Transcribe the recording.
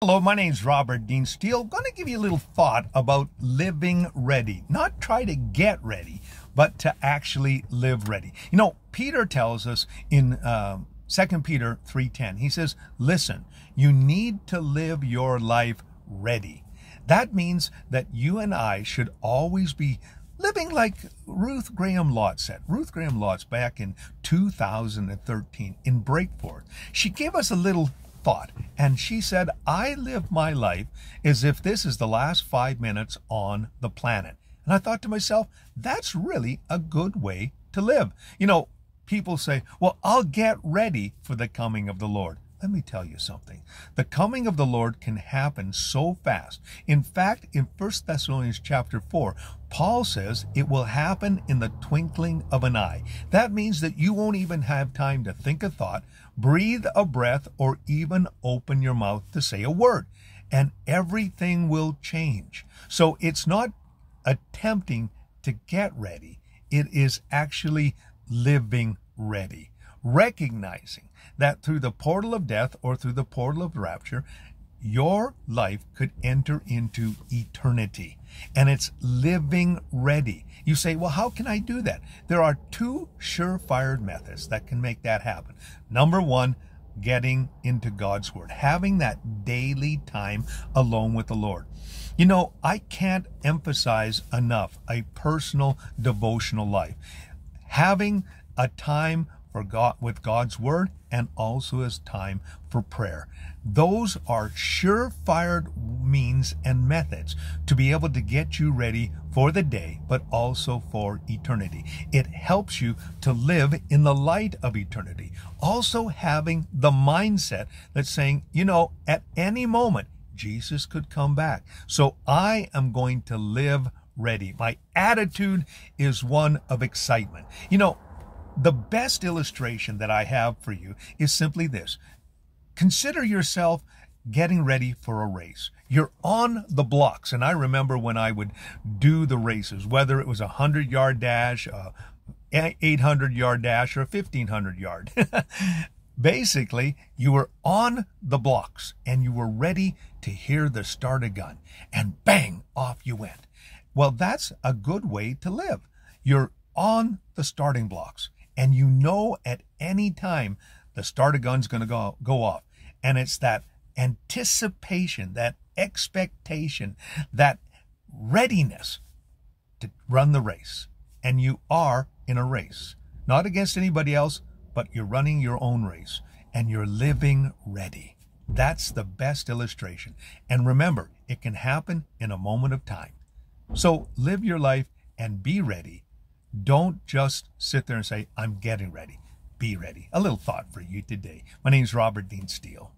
Hello, my name's Robert Dean Steele. I'm going to give you a little thought about living ready. Not try to get ready, but to actually live ready. You know, Peter tells us in 2 Peter 3:10, he says, listen, you need to live your life ready. That means that you and I should always be living like Ruth Graham Lotz said. Ruth Graham Lotz, back in 2013 in Breakforth, she gave us a little thought, and she said, I live my life as if this is the last 5 minutes on the planet. And I thought to myself, that's really a good way to live. You know, people say, well, I'll get ready for the coming of the Lord. Let me tell you something. The coming of the Lord can happen so fast. In fact, in 1 Thessalonians chapter 4, Paul says it will happen in the twinkling of an eye. That means that you won't even have time to think a thought, breathe a breath, or even open your mouth to say a word. And everything will change. So it's not attempting to get ready. It is actually living ready. Recognizing that through the portal of death or through the portal of rapture, your life could enter into eternity. And it's living ready. You say, well, how can I do that? There are two surefire methods that can make that happen. Number one, getting into God's Word, having that daily time alone with the Lord. You know, I can't emphasize enough a personal devotional life. Having a time for God, with God's Word, and also as time for prayer. Those are surefire means and methods to be able to get you ready for the day, but also for eternity. It helps you to live in the light of eternity. Also having the mindset that's saying, you know, at any moment, Jesus could come back. So I am going to live ready. My attitude is one of excitement. You know, the best illustration that I have for you is simply this. Consider yourself getting ready for a race. You're on the blocks. And I remember when I would do the races, whether it was a 100-yard dash, a 800-yard dash, or a 1,500-yard. Basically, you were on the blocks and you were ready to hear the start a gun. And bang, off you went. Well, that's a good way to live. You're on the starting blocks. And you know at any time the starter gun's going to go off. And it's that anticipation, that expectation, that readiness to run the race. And you are in a race. Not against anybody else, but you're running your own race. And you're living ready. That's the best illustration. And remember, it can happen in a moment of time. So live your life and be ready. Don't just sit there and say, I'm getting ready. Be ready. A little thought for you today. My name is Robert Dean Steele.